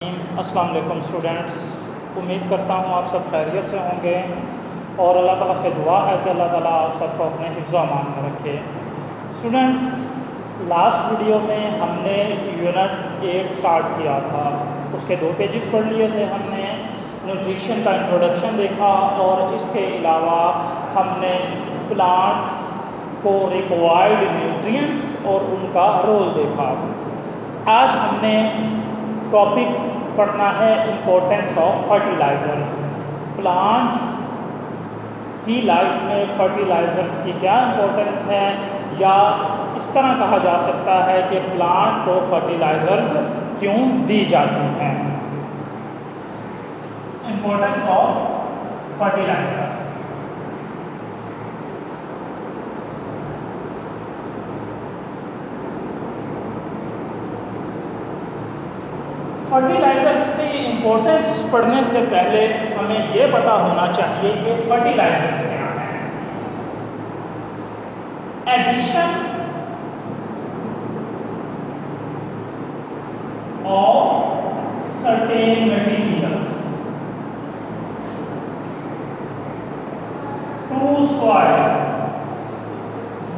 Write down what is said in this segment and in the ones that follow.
अस्सलाम वालेकुम स्टूडेंट्स, उम्मीद करता हूँ आप सब खैरियत से होंगे और अल्लाह ताला से दुआ है कि अल्लाह ताला आप सबको अपने हिफ्ज़ व अमान में रखे। स्टूडेंट्स, लास्ट वीडियो में हमने यूनिट 8 स्टार्ट किया था। उसके 2 पेजेस पढ़ लिए थे हमने। न्यूट्रिशन का इंट्रोडक्शन देखा और इसके अलावा हमने प्लांट्स को रिक्वायर्ड न्यूट्रिएंट्स और उनका रोल देखा। आज हमने टॉपिक पढ़ना है इम्पोर्टेंस ऑफ फर्टिलाइज़र्स। प्लांट्स की लाइफ में फर्टिलाइज़र्स की क्या इम्पोर्टेंस है, या इस तरह कहा जा सकता है कि प्लांट को फर्टिलाइज़र्स क्यों दी जाती हैं। Importance of fertiliser. फर्टिलाइज़र्स की इम्पोर्टेंस पढ़ने से पहले हमें ये पता होना चाहिए कि फर्टिलाइज़र्स क्या हैं। Addition of certain materials to soil,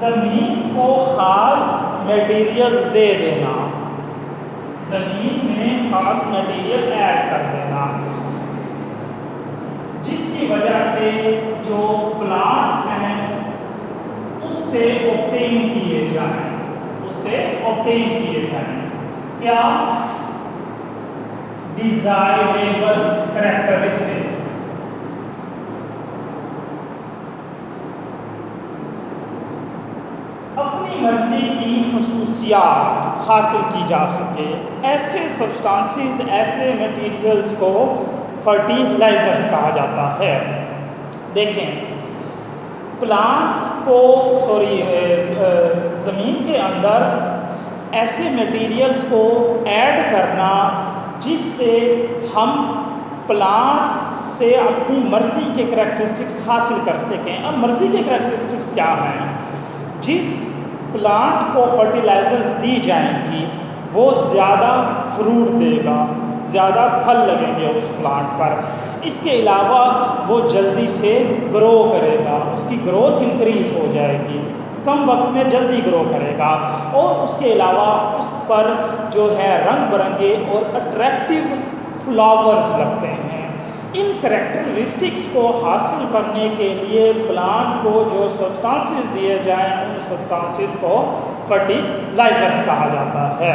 ज़मीन को ख़ास मटीरियल्स दे देना, ज़मीन में खास मटेरियल ऐड कर देना, जिसकी वजह से जो प्लांट्स हैं उससे ऑब्टेन किए जाएं क्या? Desirable characteristics. अपनी मर्जी की खसूसियात हासिल की जा सके, ऐसे सब्सटेंसेस, ऐसे मटेरियल्स को फर्टिलाइज़र्स कहा जाता है। देखें, प्लांट्स को ज़मीन के अंदर ऐसे मटेरियल्स को ऐड करना जिससे हम प्लांट्स से अपनी मर्जी के करैक्टरिस्टिक्स हासिल कर सकें। अब मर्जी के करैक्टरिस्टिक्स क्या हैं? जिस प्लांट को फर्टिलाइज़र्स दी जाएंगी वो ज़्यादा फ्रूट देगा, ज़्यादा फल लगेंगे उस प्लांट पर। इसके अलावा वो जल्दी से ग्रो करेगा, उसकी ग्रोथ इंक्रीज़ हो जाएगी, कम वक्त में जल्दी ग्रो करेगा। और उसके अलावा उस पर जो है रंग बिरंगे और अट्रैक्टिव फ्लावर्स लगते हैं। इन करैक्टरिस्टिक्स को हासिल करने के लिए प्लांट को जो सब्सटेंसेस दिए जाएं उन सब्सटेंसेस को फर्टिलाइज़र्स कहा जाता है।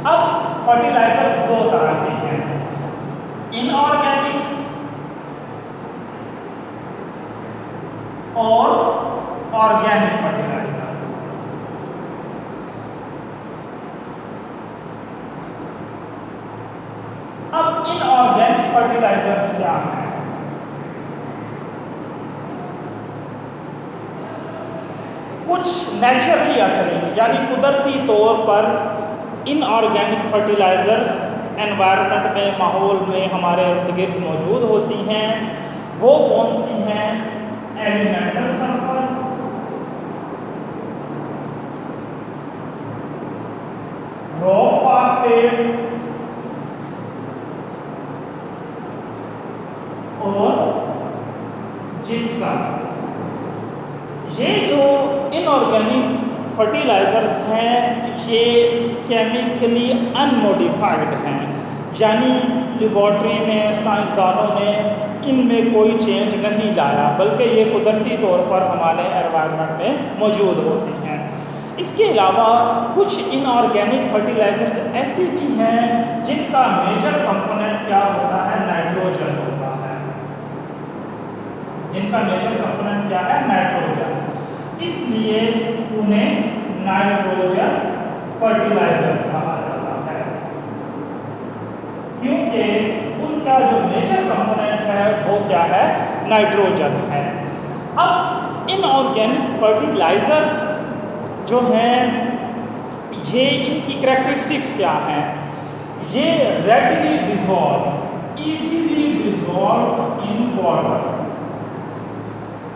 अब फर्टिलाइज़र्स 2 तरह के हैं, इनऑर्गेनिक और ऑर्गेनिक फर्टिलाइज़र। अब इनऑर्गेनिक फर्टिलाइज़र्स क्या हैं? कुछ नेचुरली अकरिंग यानी कुदरती तौर पर इनऑर्गेनिक फर्टिलाइज़र्स एनवायरनमेंट में, माहौल में हमारे इर्द गिर्द मौजूद होती हैं। वो कौन सी हैं? एलिमेंटल सल्फर, रॉक फॉस्फेट और जिप्सम। ये जो इनऑर्गेनिक फर्टिलाइज़र्स हैं ये केमिकली अनमोडिफाइड हैं, यानी लेबॉर्ट्री में साइंसदानों ने इनमें कोई चेंज नहीं लाया, बल्कि ये कुदरती तौर पर हमारे एनवायरनमेंट में मौजूद होती हैं। इसके अलावा कुछ इनऑर्गेनिक फर्टिलाइज़र्स ऐसे भी हैं जिनका मेजर कंपोनेंट क्या होता है? नाइट्रोजन होता है। जिनका मेजर कंपोनेंट क्या है? नाइट्रोजन। इसलिए उन्हें नाइट्रोजन फर्टिलाइज़र्स कहा जाता है, क्योंकि उनका जो मेजर कंपोनेंट है वो क्या है? नाइट्रोजन है। अब इनऑर्गेनिक फर्टिलाइज़र्स जो हैं ये इनकी करैक्टरिस्टिक्स क्या हैं? ये readily dissolve, easily dissolve in water.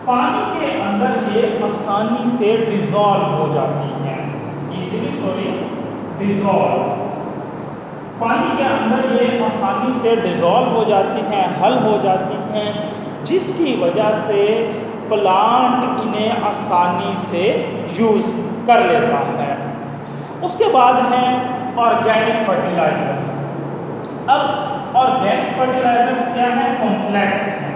पानी के अंदर ये आसानी से डिसॉल्व हो जाती हैं, इजीली डिसॉल्व। पानी के अंदर ये आसानी से डिज़ोल्व हो जाती हैं, हल हो जाती हैं, जिसकी वजह से प्लांट इन्हें आसानी से यूज़ कर लेता है। उसके बाद हैं ऑर्गेनिक फर्टिलाइजर्स। अब ऑर्गेनिक फर्टिलाइजर्स क्या है? कॉम्प्लेक्स हैं,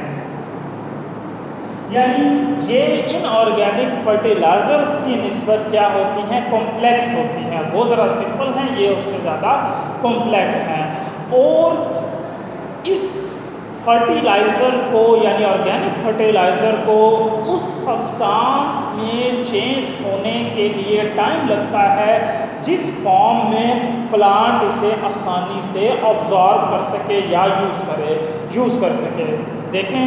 यानी ये इनऑर्गेनिक फर्टिलाइजर्स की निस्बत क्या होती हैं? कॉम्प्लेक्स होती हैं। वो ज़रा सिंपल हैं, ये उससे ज़्यादा कॉम्प्लेक्स हैं। और इस फर्टिलाइज़र को यानी ऑर्गेनिक फर्टिलाइज़र को उस सब्सटेंस में चेंज होने के लिए टाइम लगता है जिस फॉर्म में प्लांट इसे आसानी से ऑब्जॉर्व कर सके या यूज़ कर सके। देखें,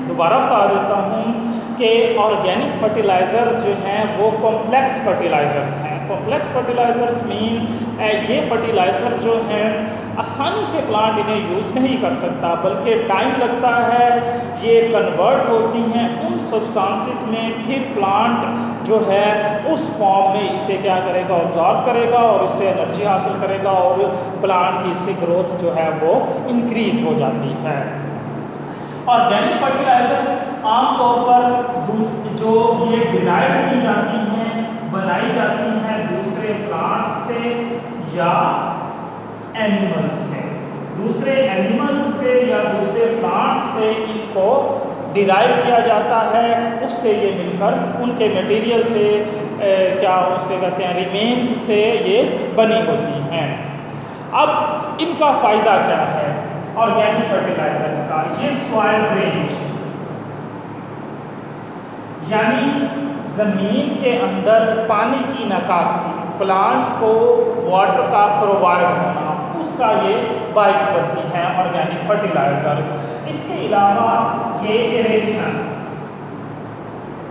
दोबारा बता देता हूँ कि ऑर्गेनिक फर्टिलाइज़र्स जो हैं वो कॉम्प्लेक्स फर्टिलाइज़र्स हैं। कॉम्प्लेक्स फर्टिलाइज़र्स मीन ये फर्टिलाइज़र जो हैं आसानी से प्लांट इन्हें यूज़ नहीं कर सकता, बल्कि टाइम लगता है, ये कन्वर्ट होती हैं उन सब्सटेंसेस में, फिर प्लांट जो है उस फॉर्म में इसे क्या करेगा? ऑब्जॉर्व करेगा और इससे एनर्जी हासिल करेगा और प्लांट की इससे ग्रोथ जो है वो इंक्रीज़ हो जाती है। ऑर्गेनिक फर्टिलाइजर आमतौर पर जो ये डिराइव की जाती हैं, बनाई जाती हैं दूसरे प्लांट्स से या एनिमल्स से, दूसरे एनिमल्स से या दूसरे प्लांट्स से इनको डिराइव किया जाता है। उससे ये मिलकर उनके मटेरियल से क्या उसे कहते हैं, रिमेन्स से ये बनी होती हैं। अब इनका फ़ायदा क्या है ऑर्गेनिक फर्टिलाइजर्स का? ये सॉइल ड्रेनेज, यानी ज़मीन के अंदर पानी की निकासी, प्लांट को वाटर का प्रोवाइड होना, उसका ये बाइस बनती है ऑर्गेनिक फर्टिलाइजर्स। इसके अलावा ये एरेशन,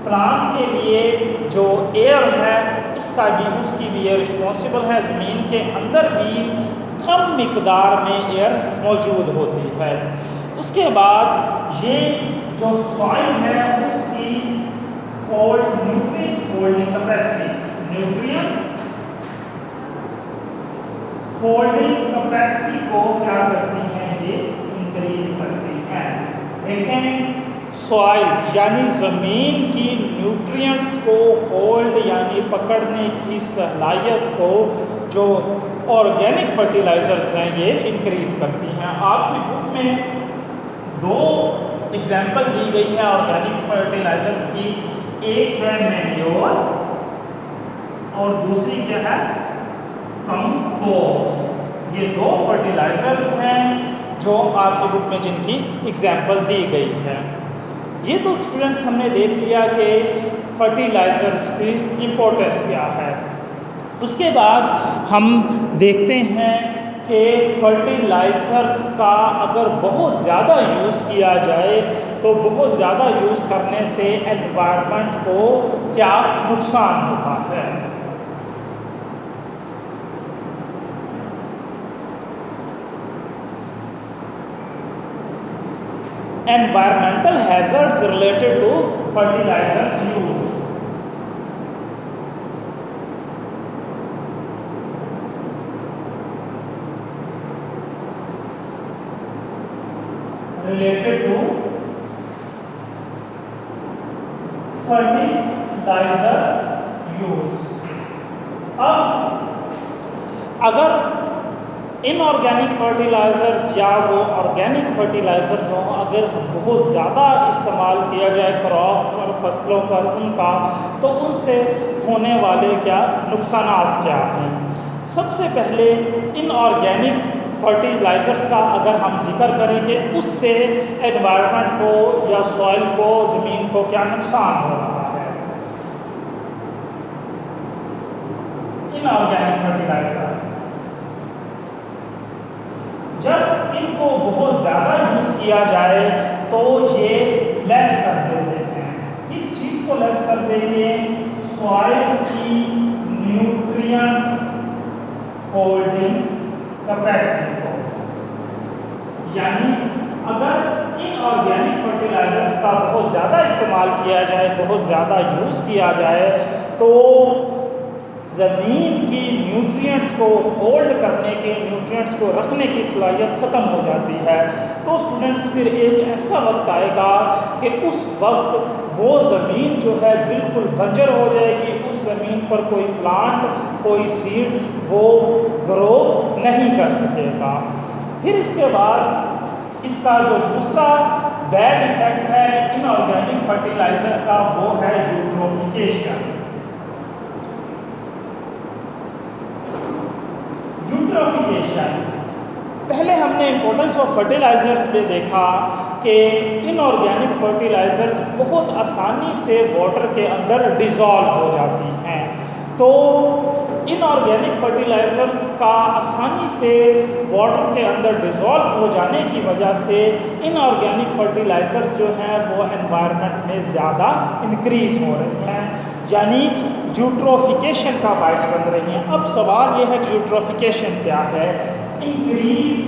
प्लांट के लिए जो एयर है उसकी भी ये रिस्पॉन्सिबल है। ज़मीन के अंदर भी कम मिकदार में एयर मौजूद होती है। उसके बाद ये जो सॉइल है उसकी nutrient holding capacity, nutrient holding capacity को क्या करती हैं? ये इंक्रीज करती हैं। देखें, सॉइल यानी ज़मीन की न्यूट्रिएंट्स को होल्ड यानी पकड़ने की सलाहियत को जो ऑर्गेनिक फर्टिलाइजर्स हैं ये इंक्रीज़ करती हैं। आपकी बुक में दो एग्जाम्पल दी गई है ऑर्गेनिक फर्टिलाइजर्स की, एक है मैन्योर और दूसरी क्या है? कंपोस्ट। ये दो फर्टिलाइजर्स हैं जो आपकी बुक में जिनकी एग्जाम्पल दी गई है। ये तो स्टूडेंट्स हमने देख लिया कि फर्टिलाइजर्स की इम्पोर्टेंस क्या है। उसके बाद हम देखते हैं कि फर्टिलाइजर्स का अगर बहुत ज़्यादा यूज़ किया जाए तो बहुत ज़्यादा यूज़ करने से एनवायरनमेंट को क्या नुकसान होता है। Environmental hazards related to fertilizers use. Related to fertilizers use. अब अगर इनऑर्गेनिक फर्टिलाइज़र्स या वो ऑर्गेनिक फर्टिलाइज़र्स हों, अगर बहुत ज़्यादा इस्तेमाल किया जाए क्रॉप और फसलों पर उनका, तो उनसे होने वाले क्या नुकसानात क्या हैं। सबसे पहले इनऑर्गेनिक फर्टिलाइज़र्स का अगर हम जिक्र करें कि उससे एनवायरनमेंट को या सॉइल को, ज़मीन को क्या नुकसान हो रहा है। इनऑर्गेनिक फर्टिलाइज़र जब इनको बहुत ज़्यादा यूज़ किया जाए तो ये लेस कर देते हैं। किस चीज़ को लेस कर देंगे? सॉइल की न्यूट्रिएंट होल्डिंग कैपेसिटी को। यानी अगर इनऑर्गेनिक फर्टिलाइजर्स का बहुत ज़्यादा इस्तेमाल किया जाए, बहुत ज़्यादा यूज़ किया जाए, तो ज़मीन की न्यूट्रिएंट्स को होल्ड करने के, न्यूट्रिएंट्स को रखने की सलाहियत ख़त्म हो जाती है। तो स्टूडेंट्स फिर एक ऐसा वक्त आएगा कि उस वक्त वो ज़मीन जो है बिल्कुल बंजर हो जाएगी, उस ज़मीन पर कोई प्लांट, कोई सीड वो ग्रो नहीं कर सकेगा। फिर इसके बाद इसका जो दूसरा बैड इफेक्ट है इनऑर्गेनिक फर्टिलाइज़र का, वो है यूट्रोफिकेशन। यूट्रोफिकेशन, पहले हमने इम्पोर्टेंस ऑफ फर्टिलाइज़र्स पे देखा कि इनऑर्गेनिक फर्टिलाइज़र्स बहुत आसानी से वाटर के अंदर डिज़ोल्व हो जाती हैं। तो इनऑर्गेनिक फर्टिलाइज़र्स का आसानी से वाटर के अंदर डिज़ोल्व हो जाने की वजह से इनऑर्गेनिक फर्टिलाइज़र्स जो हैं वो एनवायरनमेंट में ज़्यादा इंक्रीज हो रही हैं, यानी यूट्रोफिकेशन का बायस बन रही हैं। अब सवाल ये है कि यूट्रोफिकेशन क्या है? Increase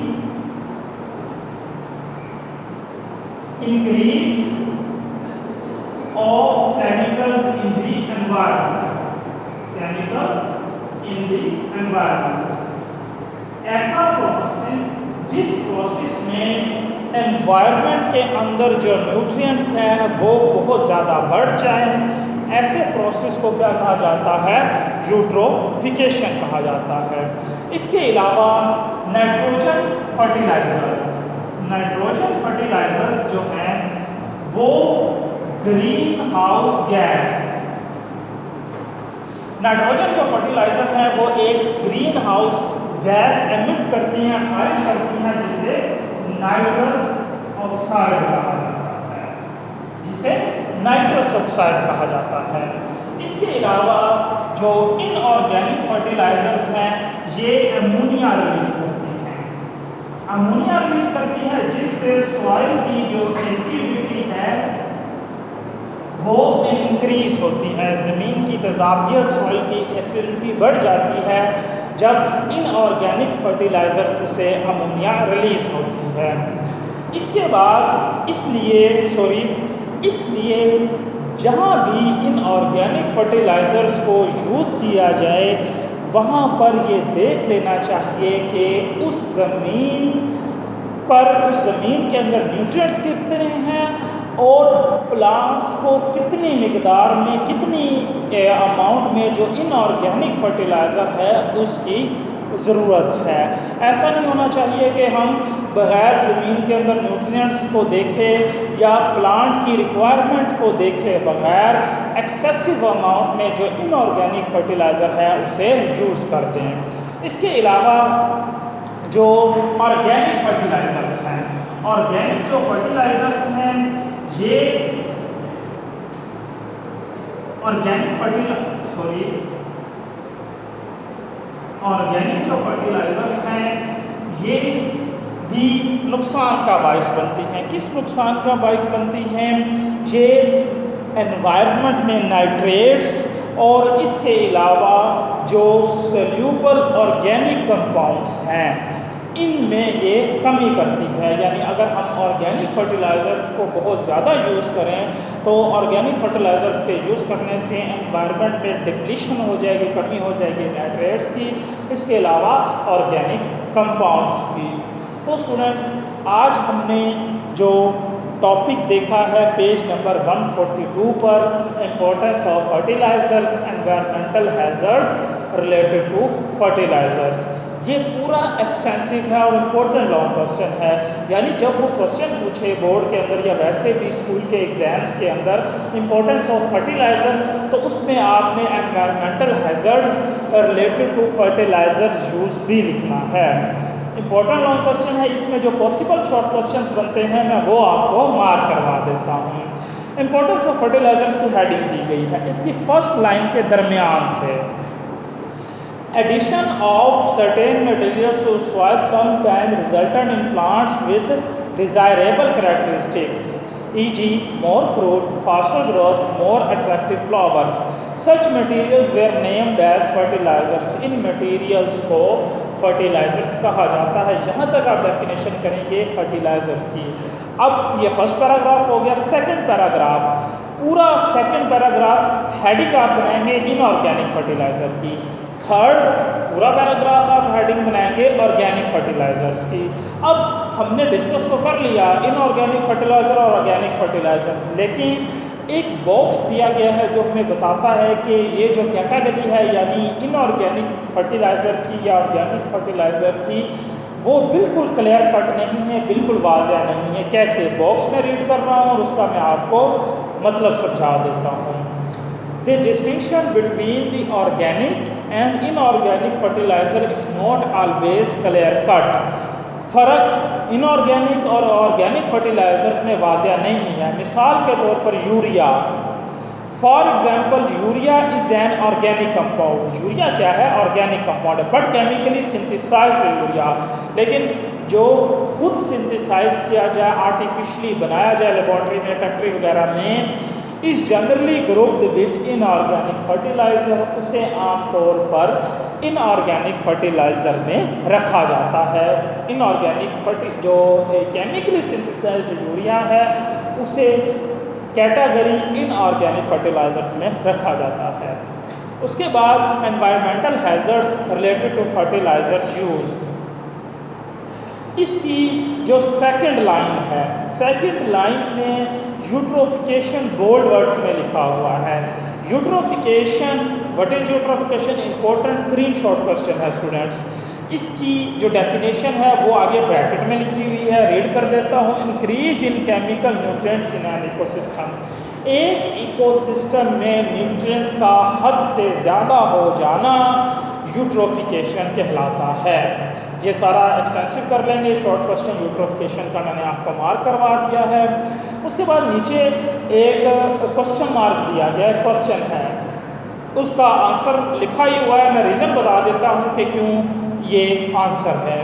of chemicals in the environment, chemicals in the environment. ऐसा प्रोसेस जिस प्रोसेस में एनवायरनमेंट के अंदर जो न्यूट्रिएंट्स हैं वो बहुत ज़्यादा बढ़ जाएं, ऐसे प्रोसेस को क्या कहा जाता है? यूट्रोफिकेशन कहा जाता है। इसके अलावा नाइट्रोजन फर्टिलाइजर्स जो हैं वो ग्रीन हाउस गैस, नाइट्रोजन जो फर्टिलाइजर है वो एक ग्रीन हाउस गैस एमिट करती हैं, खारिज करती हैं, जिसे नाइट्रस ऑक्साइड कहा जाता है, जिसे नाइट्रस ऑक्साइड कहा जाता है। इसके अलावा जो इनऑर्गेनिक फर्टिलाइजर्स हैं ये अमोनिया रिलीज करती हैं, अमोनिया रिलीज करती है, जिससे सॉइल की जो एसिडिटी है वो इंक्रीज होती है, ज़मीन की तेज़ाबियत, सॉइल की एसिडिटी बढ़ जाती है जब इनऑर्गेनिक फर्टिलाइजर्स से अमोनिया रिलीज होती है। इसके बाद इसलिए जहाँ भी इनऑर्गेनिक फर्टिलाइजर्स को यूज़ किया जाए वहाँ पर ये देख लेना चाहिए कि उस ज़मीन के अंदर न्यूट्रिएंट्स कितने हैं और प्लांट्स को कितनी मिकदार में, कितनी अमाउंट में जो इनऑर्गेनिक फर्टिलाइज़र है उसकी ज़रूरत है। ऐसा नहीं होना चाहिए कि हम बग़ैर ज़मीन के अंदर न्यूट्रिएंट्स को देखें या प्लांट की रिक्वायरमेंट को देखें बग़ैर एक्सेसिव अमाउंट में जो इनऑर्गेनिक फर्टिलाइज़र है उसे यूज़ करते हैं। इसके अलावा जो ऑर्गेनिक फर्टिलाइज़र्स हैं, ऑर्गेनिक जो फर्टिलाइज़र्स हैं ये ऑर्गेनिक जो फर्टिलाइज़र्स हैं ये भी नुकसान का बायस बनती हैं। किस नुकसान का बायस बनती हैं? ये एनवायरनमेंट में नाइट्रेट्स और इसके अलावा जो सल्यूबल ऑर्गेनिक कंपाउंड्स हैं इनमें ये कमी करती है। यानी अगर हम ऑर्गेनिक फर्टिलाइज़र्स को बहुत ज़्यादा यूज़ करें तो ऑर्गेनिक फर्टिलाइज़र्स के यूज़ करने से एनवायरनमेंट में डिप्लीशन हो जाएगी, कमी हो जाएगी नाइट्रेट्स की, इसके अलावा ऑर्गेनिक कंपाउंड्स की। तो स्टूडेंट्स आज हमने जो टॉपिक देखा है पेज नंबर 142 पर, importance of fertilizers, environmental hazards related to fertilizers, ये पूरा एक्सटेंसिव है और इम्पोर्टेंट लॉन्ग क्वेश्चन है। यानी जब वो क्वेश्चन पूछे बोर्ड के अंदर या वैसे भी स्कूल के एग्ज़ाम्स के अंदर इम्पोर्टेंस ऑफ फर्टिलाइज़र, तो उसमें आपने environmental hazards related to fertilizers use भी लिखना है। इम्पोर्टेंट लॉन्ग क्वेश्चन है, इसमें जो पॉसिबल शॉर्ट क्वेश्चंस बनते हैं मैं वो आपको मार्क करवा देता हूँ। इम्पोर्टेंस ऑफ फर्टिलाइज़र्स की हेडिंग दी गई है, इसकी फर्स्ट लाइन के दरमियान से addition of certain materials to soil sometimes resulted in plants with desirable characteristics, e.g. more fruit, faster growth, more attractive flowers. Such materials were named as fertilizers. In materials को fertilizers कहा जाता है। यहाँ तक आप डेफिनेशन करेंगे fertilizers की। अब ये फर्स्ट पैराग्राफ हो गया। सेकंड पैराग्राफ पूरा सेकंड पैराग्राफ हेडिंग आप बनाएंगे इनऑर्गेनिक फर्टिलाइज़र की, थर्ड पूरा पैराग्राफ आप हेडिंग बनाएंगे ऑर्गेनिक फर्टिलाइज़र्स की। अब हमने डिस्कस तो कर लिया इनऑर्गेनिक फर्टिलाइज़र और ऑर्गेनिक फर्टिलाइज़र्स, लेकिन एक बॉक्स दिया गया है जो हमें बताता है कि ये जो कैटेगरी है यानी इनऑर्गेनिक फर्टिलाइज़र की या ऑर्गेनिक फर्टिलाइज़र की, वो बिल्कुल क्लियर कट नहीं है, बिल्कुल वाज़ह नहीं है। कैसे? बॉक्स में रीड कर रहा हूँ और उसका मैं आपको मतलब समझा देता हूँ। The distinction between the organic and inorganic fertiliser is not always clear cut. फ़र्क इनऑर्गेनिक और ऑर्गेनिक फर्टिलाइज़र्स में वाज़ह नहीं है। मिसाल के तौर पर urea, for example urea is an organic compound. Urea क्या है? ऑर्गेनिक कंपाउंड है, बट केमिकली सिंथेसाइज्ड यूरिया। लेकिन जो खुद सिंथेसाइज किया जाए, आर्टिफिशियली बनाया जाए लेबॉर्ट्री में, फैक्ट्री वगैरह में, is generally grouped with inorganic fertiliser, उसे आमतौर पर इनऑर्गेनिक फर्टिलाइज़र में रखा जाता है। इनऑर्गेनिक जो केमिकली सिंथेसाइज्ड यूरिया है उसे कैटेगरी इनऑर्गेनिक फर्टिलाइज़र्स में रखा जाता है। उसके बाद environmental hazards related to fertilizers use. इसकी जो सेकंड लाइन है, सेकंड लाइन में यूट्रोफिकेशन बोल्ड वर्ड्स में लिखा हुआ है। Eutrophication, what is eutrophication? Important 3 short question है स्टूडेंट्स। इसकी जो डेफिनेशन है वो आगे ब्रैकेट में लिखी हुई है, रीड कर देता हूँ। Increase in chemical nutrients in an ecosystem. एक इकोसिस्टम में न्यूट्रिएंट्स का हद से ज़्यादा हो जाना यूट्रोफिकेशन कहलाता है। ये सारा एक्सटेंसिव कर लेंगे। शॉर्ट क्वेश्चन यूट्रोफिकेशन का मैंने आपको मार्क करवा दिया है। उसके बाद नीचे एक क्वेश्चन मार्क दिया गया है, क्वेश्चन है, उसका आंसर लिखा ही हुआ है। मैं रीज़न बता देता हूँ कि क्यों ये आंसर है।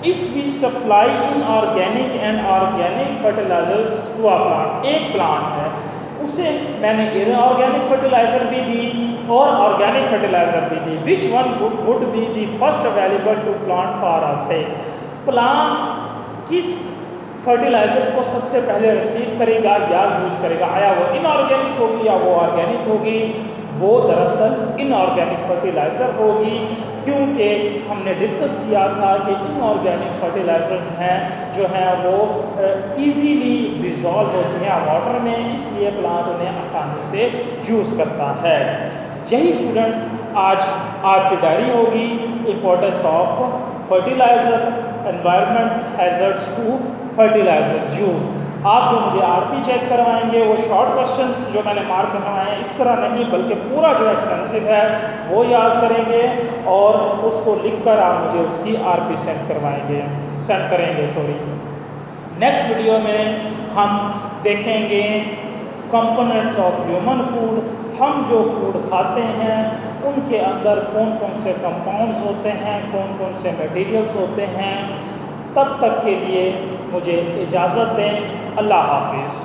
If we supply inorganic and organic fertilizers to a plant, एक प्लांट है उसे मैंने इनऑर्गेनिक फर्टिलाइज़र भी दी और ऑर्गेनिक फर्टिलाइज़र भी दी, which one would be the first available to plant for uptake? Plant किस फर्टिलाइज़र को सबसे पहले रिसीव करेगा या यूज़ करेगा? आया वो इनऑर्गेनिक होगी या वो ऑर्गेनिक होगी? वो दरअसल इनऑर्गेनिक फर्टिलाइज़र होगी, क्योंकि हमने डिस्कस किया था कि इनऑर्गेनिक फर्टिलाइज़र्स हैं जो हैं वो इजीली डिज़ोल्व होती हैं वाटर में, इसलिए प्लांट उन्हें आसानी से यूज़ करता है। यही स्टूडेंट्स आज आपकी डायरी होगी, importance of fertilizers, environment hazards to fertilizers use. आप जो मुझे आरपी चेक करवाएंगे वो शॉर्ट क्वेश्चंस जो मैंने मार्क करवाए हैं इस तरह नहीं, बल्कि पूरा जो एक्सटेंसिव है वो याद करेंगे और उसको लिखकर आप मुझे उसकी आरपी सेंड करेंगे। नेक्स्ट वीडियो में हम देखेंगे कंपोनेंट्स ऑफ ह्यूमन फूड। हम जो फूड खाते हैं उनके अंदर कौन कौन से कंपाउंड्स होते हैं, कौन कौन से मटेरियल्स होते हैं। तब तक के लिए मुझे इजाज़त दें। अल्लाह हाफिज़।